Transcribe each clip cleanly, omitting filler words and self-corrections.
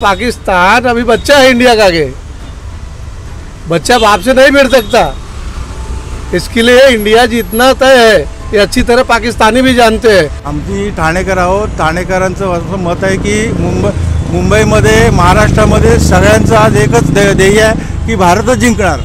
पाकिस्तान अभी बच्चा है इंडिया का आगे, बच्चा बाप से नहीं भिड़ सकता। इसके लिए इंडिया जीतना तय है, ये अच्छी तरह पाकिस्तानी भी जानते हैं। आमची ठाणेकर आहोत, ठाणेकरांचं असं मत आहे की मुंबईमध्ये महाराष्ट्रामध्ये सगळ्यांचं आज एकच ध्येय आहे की भारतच जिंकणार।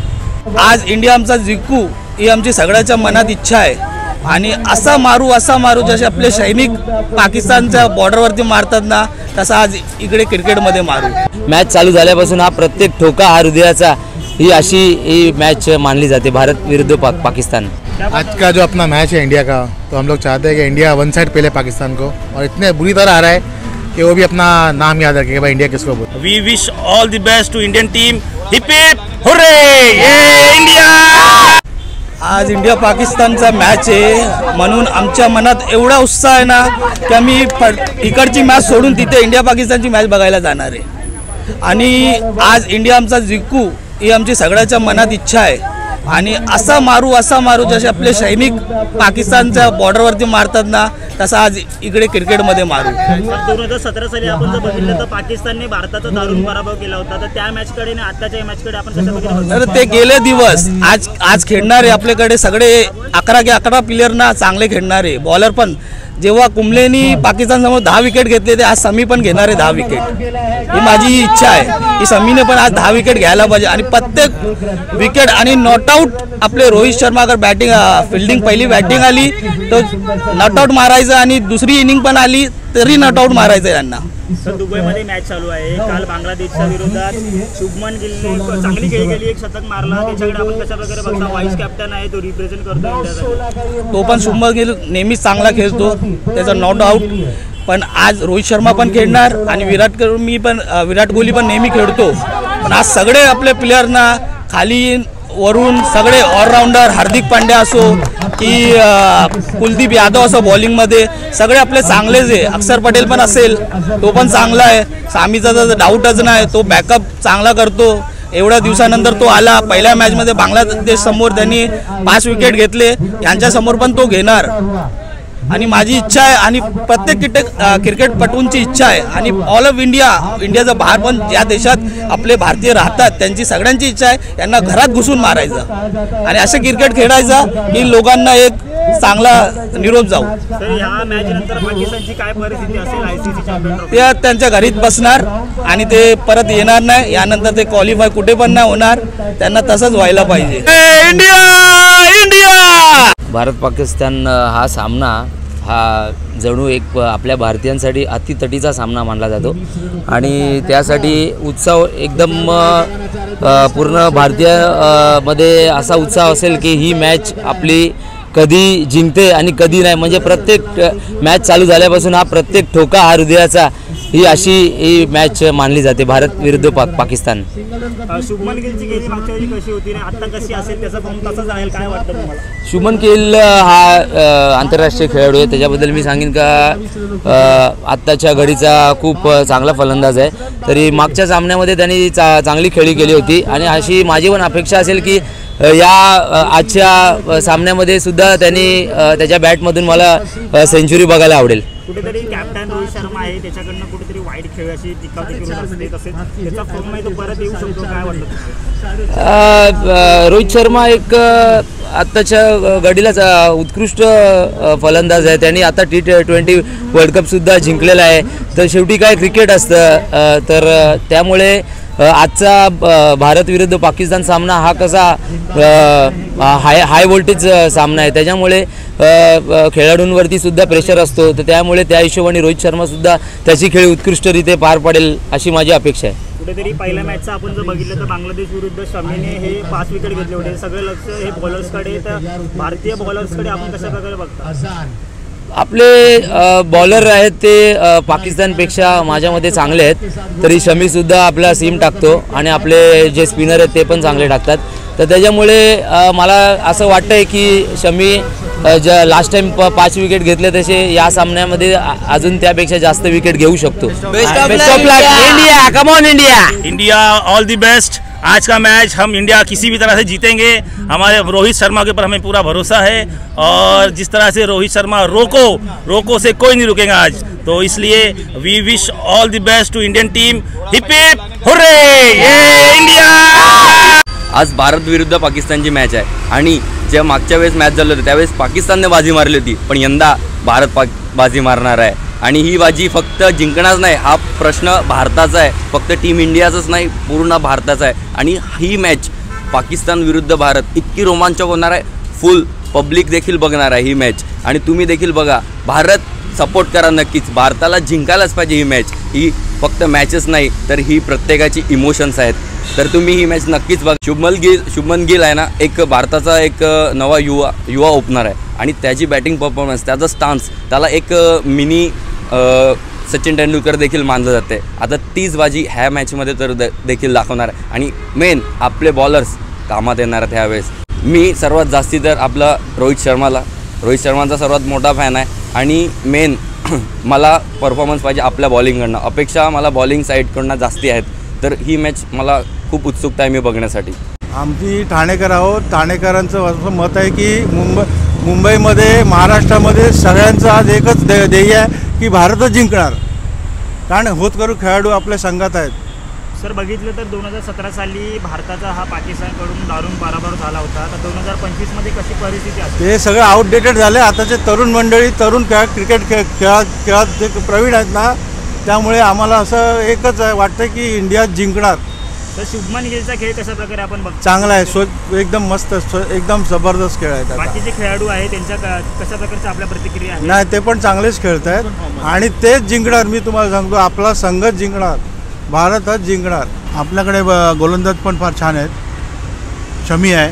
आज इंडिया आमचा जिंकू ही आमची सगळ्याच्या मनात इच्छा आहे आणि असा मारू जसे आपले सैनिक पाकिस्तानच्या बॉर्डरवरती मारतात ना, तसा आज इकडे क्रिकेटमध्ये मारू। मॅच चालू झाल्यापासून हा प्रत्येक ठोका हा हृदयाचा ही अशी मॅच मानली जाते भारत विरुद्ध पाकिस्तान। आज का जो अपना मैच है इंडिया का, तो हम लोग चाहते हैं कि इंडिया वन साइड पहले पाकिस्तान को, और इतने बुरी तरह आ रहा है कि वो भी अपना नाम याद रखे भाई इंडिया किसको बोलते। We wish all the best to Indian team. Hip hip hurray, ये इंडिया। आज इंडिया पाकिस्तानचा मॅच आहे म्हणून आमच्या मनात एवढा उत्साह आहे ना की आम्ही इकडची मॅच सोडून तिथे इंडिया पाकिस्तानची मॅच बघायला जाणार आहे। आणि आज इंडिया आमचा जिंकू ही आमची सगळ्याच्या मनात इच्छा आहे आणि असा मारू जसे आपले सैनिक पाकिस्तानच्या बॉर्डरवरती मारतात ना, तसा आज इकडे क्रिकेटमध्ये मारू। 2017 साली आपण जर बघितलं तर पाकिस्तानने भारताचा दारुण पराभव केला होता, तर त्या मॅचकडे आणि आताच्या मॅचकडे आपण कसं बघितलं? तर ते गेले दिवस आज खेळणारे आपल्याकडे सगळे 11 प्लेयर ना चांगले खेळणारे बॉलर पण। जेव्हा कुंबलेनी पाकिस्तान समोर 10 विकेट घेतले ते आज समी पण घेणार आहे 10 विकेट। ही माझी इच्छा आहे की समीने पण आज 10 विकेट घ्यायला पाहिजे आणि प्रत्येक विकेट आणि नॉट आउट आपले रोहित शर्मा अगर बॅटिंग फिल्डिंग पहिली बॅटिंग आली तर नॉट आउट मारायचं आणि दुसरी इनिंग पण आली तरी नॉट आउट मारायचं यांना। तर दुबईमध्ये मॅच चालू आहे, काल बांगलादेशच्या विरोधात शुभमन गिलने चांगली खेळी केली, एक शतक मारला। त्याच्याकडे आपण कशा प्रकारे बघता? व्हाईस कॅप्टन आहे, तो रिप्रेझेंट करतो इंडियासाठी। तो पण शुभमन गिल नेहमीच चांगला खेळतो, त्याचा नॉट आउट। पण आज रोहित शर्मा पण खेळणार आणि विराट कोहली पण नेहमी खेळतो। पण आज सगळे आपले प्लेयरना खाली वरून सगळे ऑलराऊंडर, हार्दिक पांड्या असो की कुलदीप यादव असो बॉलिंगमध्ये सगळे आपले चांगलेच आहे। अक्षर पटेल पण असेल, तो पण चांगला आहे। सामीचा तर डाऊटच नाही, तो बॅकअप चांगला करतो। एवढ्या दिवसानंतर तो आला, पहिल्या मॅचमध्ये बांगलादेश समोर त्यांनी 5 विकेट घेतले, यांच्या समोर पण तो घेणार। आणि माझी इच्छा आहे आणि प्रत्येक क्रिकेटपटूंची इच्छा आहे आणि ऑल ऑफ इंडियाचा बाहेर पण ज्या देशात आपले भारतीय राहतात त्यांची सगळ्यांची इच्छा आहे यांना घरात घुसून मारायचं आणि असे क्रिकेट खेळायचं की लोकांना एक चांगला निरोप जाऊ। तर ह्या मॅच नंतर पाकिस्तानची काय परिस्थिती असेल? आयसीसी चॅम्पियन ट्रॉफी ते त्यांच्या घरीच बसणार आणि ते परत येणार नाही। यानंतर ते क्वालिफाय कुठे पण नाही होणार, त्यांना तसंच व्हायला पाहिजे। इंडिया भारत पाकिस्तान हा सामना हा जणू एक आपल्या भारतीयांसाठी अतितटीचा सामना मानला जातो आणि त्यासाठी उत्साह एकदम पूर्ण भारतीय मध्ये असा उत्साह असेल की ही मॅच आपली कधी जिंकते आणि कधी नाही। म्हणजे प्रत्येक मॅच चालू झाल्यापासून हा प्रत्येक ठोका हा हृदयाचा ही अशी मॅच मानली जाते भारत विरुद्ध पाकिस्तान। शुभमन गिलची गेली मागच्या वेळी कशी होती आणि आता कशी असेल त्याचा फॉर्म तसाच राहील काय वाटतं तुम्हाला? शुभमन गिल हा आंतरराष्ट्रीय खेळाडू आहे, त्याच्याबद्दल मी सांगेन का आत्ताच्या घडीचा खूप चांगला फलंदाज आहे। तरी मागच्या सामन्यामध्ये त्यांनी चांगली खेळी केली होती आणि अशी माझी पण अपेक्षा असेल की या आजच्या सामन्यामध्ये सुद्धा त्यांनी त्याच्या बॅटमधून मला सेंचुरी बघायला आवडेल। कुठेतरी कॅप्टन रोहित शर्मा आहे, त्याच्याकडनं कुठेतरी वाईट खेळ अशी टीकाटिकी होत असते, तसेच त्याचा फॉर्म आहे तो परत येऊ शकतो, काय वाटतं? रोहित शर्मा एक आत्ताच्या घडीलाच उत्कृष्ट फलंदाज आहे। त्यांनी आता T20 वर्ल्ड कपसुद्धा जिंकलेला आहे। तर शेवटी काय क्रिकेट असतं, तर त्यामुळे आजचा भारत विरुद्ध पाकिस्तान सामना हा कसा हाय व्होल्टेज सामना आहे, त्याच्यामुळे खेळाडूंवरती सुद्धा प्रेशर असतो। तर त्यामुळे त्या हिशोबाने रोहित शर्मा सुद्धा त्याची खेळ उत्कृष्टरित्या पार पाडेल अशी माझी अपेक्षा आहे। कुठेतरी पहिल्या मॅचचं आपण जर बघितलं तर बांगलादेश विरुद्ध शमीने हे 5 विकेट घेतले होते, सगळे लक्ष हे बॉलर्सकडे, तर भारतीय बॉलर्सकडे आपण कशा प्रकारे बघता? आपले बॉलर आहेत ते पाकिस्तानपेक्षा माझ्यामध्ये चांगले आहेत। तरी शमीसुद्धा आपला सीम टाकतो आणि आपले जे स्पिनर आहेत ते पण चांगले टाकतात। तर त्याच्यामुळे मला असं वाटतंय की शमी ज्या लास्ट टाइम 5 विकेट घेतले तसे या सामन्यामध्ये अजून त्यापेक्षा जास्त विकेट घेऊ शकतो। Best of luck India, come on India. India all the best. आज का मैच हम इंडिया किसी भी तरह से जीतेंगे। हमारे रोहित शर्मा के ऊपर हमें पूरा भरोसा है और जिस तरह से रोहित शर्मा रोको से कोई नहीं रुकेगा आज, तो इसलिए we wish all the best to Indian team. Hip hip hurray, ये इंडिया। आज भारत विरुद्ध पाकिस्तानची मॅच आहे आणि जेव्हा मागच्या वेळेस मॅच झालं होतं त्यावेळेस पाकिस्तानने बाजी मारली होती, पण यंदा भारत बाजी मारणार आहे आणि ही बाजी फक्त जिंकणार नाही, हा प्रश्न भारताचा आहे, फक्त टीम इंडियाचाच नाही पूर्ण भारताचा आहे। आणि ही मॅच पाकिस्तान विरुद्ध भारत इतकी रोमांचक होणार आहे, फुल पब्लिक देखील बघणार आहे ही मॅच आणि तुम्ही देखील बघा, भारत सपोर्ट करा नक्कीच, भारताला जिंकायलाच पाहिजे ही मॅच। ही फक्त मॅचच नाही तर ही प्रत्येकाची इमोशन्स आहेत, तर तुम्ही ही मॅच नक्कीच बघा। शुभमन गिल आहे ना, एक भारताचा एक नवा युवा ओपनर आहे आणि त्याची बॅटिंग परफॉर्मन्स, त्याचा स्टान्स, त्याला एक मिनी सचिन तेंडुलकर देखील मानलं जाते। आता तीच बाजी ह्या मॅचमध्ये तर देखील दाखवणार आहे आणि मेन आपले बॉलर्स कामात येणार आहेत ह्यावेळेस। मी सर्वात जास्ती तर आपला रोहित शर्माचा सर्वात मोठा फॅन आहे आणि मेन मला परफॉर्मन्स पाहिजे आपल्या बॉलिंगकडनं, अपेक्षा मला बॉलिंग साईडकडनं जास्ती आहेत, तर ही मॅच मला खूप उत्सुकता आहे मी बघण्यासाठी। आमची ठाणेकर आहोत, ठाणेकरांचं असं मत आहे की मुंबईमध्ये महाराष्ट्रामध्ये सगळ्यांचं आज एकच ध्येय आहे की भारतच जिंकणार, कारण होतकरू खेळाडू आपल्या संघात आहेत। सर बघितलं तर 2017 साली भारताचा हा पाकिस्तानकडून दारुण पराभव झाला होता, तर 2025 मध्ये कशी परिस्थिती असते? ते सगळं आउटडेटेड झाले, आताचे तरुण मंडळी क्रिकेट खेळात जे प्रवीण आहेत ना, त्यामुळे आम्हाला असं एकच वाटतं की इंडिया जिंकणार। तर शुभमन गिलचा खेळ कशा प्रकारे आपण बघतो? चांगला आहे, एकदम मस्त, एकदम जबरदस्त खेळ आहे। बाकीचे खेळाडू आहे त्यांच्या कशा प्रकारच्या आपल्या प्रतिक्रिया आहे? नाही, ते पण चांगलेच खेळत आहेत आणि तेच जिंकणार, मी तुम्हाला सांगतो आपला संघच जिंकणार, भारतच जिंकणार। आपल्याकडे गोलंदाज पण फार छान आहेत, शमी आहे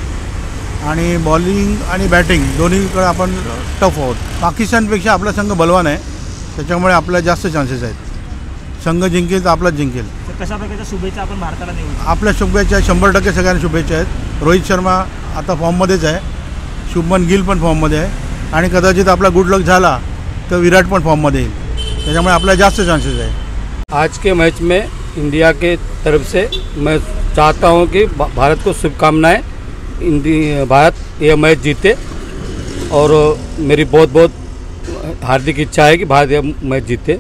आणि बॉलिंग आणि बॅटिंग दोन्हीकडे आपण टफ आहोत। पाकिस्तानपेक्षा आपला संघ बलवान आहे, त्याच्यामुळे आपल्याला जास्त चान्सेस आहेत, संघ जिंकेल तर आपलाच जिंकेल। कशा प्रकारच्या शुभेच्छा आपण भारताला देऊ? आपल्या शुभेच्छा 100% सगळ्यांना शुभेच्छा आहेत। रोहित शर्मा आता फॉर्ममध्येच आहे, शुभमन गिल पण फॉर्ममध्ये आहे आणि कदाचित आपला गुड लक झाला तर विराट पण फॉर्ममध्ये येईल, त्याच्यामुळे आपल्याला जास्त चान्सेस आहे। आज के मैच में इंडिया के तरफ से मैं चाहता हूं कि भारत को शुभकामनाएं, भारत ये मैच जीते और मेरी बहुत हार्दिक इच्छा है कि भारत ये मैच जीते।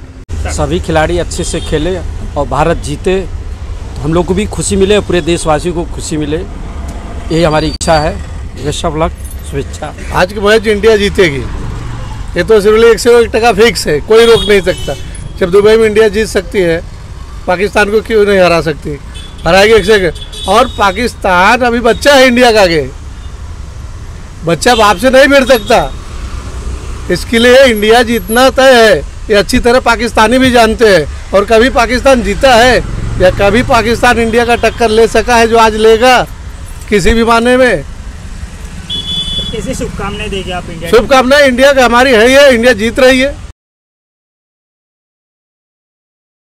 सभी खिलाड़ी अच्छे से खेले और भारत जीते तो हम लोग को भी खुशी मिले, पूरे देशवासियों को खुशी मिले, यही हमारी इच्छा है। बेस्ट ऑफ लक, शुभेच्छा। आज की मैच इंडिया जीतेगी, ये तो सिर्फ 101% फिक्स है, कोई रोक नहीं सकता। जब दुबई में इंडिया जीत सकती है, पाकिस्तान को क्यों नहीं हरा सकती? हराएगी 100%। और पाकिस्तान अभी बच्चा है इंडिया का आगे, बच्चा बाप से नहीं भिड़ सकता, इसके लिए इंडिया जीतना तय है, ये अच्छी तरह पाकिस्तानी भी जानते हैं। और कभी पाकिस्तान जीता है या कभी पाकिस्तान इंडिया का टक्कर ले सका है जो आज लेगा किसी भी माने में? कैसे शुभकामनाएं देंगे आप इंडिया? शुभकामनाएं इंडिया का हमारी है, ये इंडिया जीत रही है।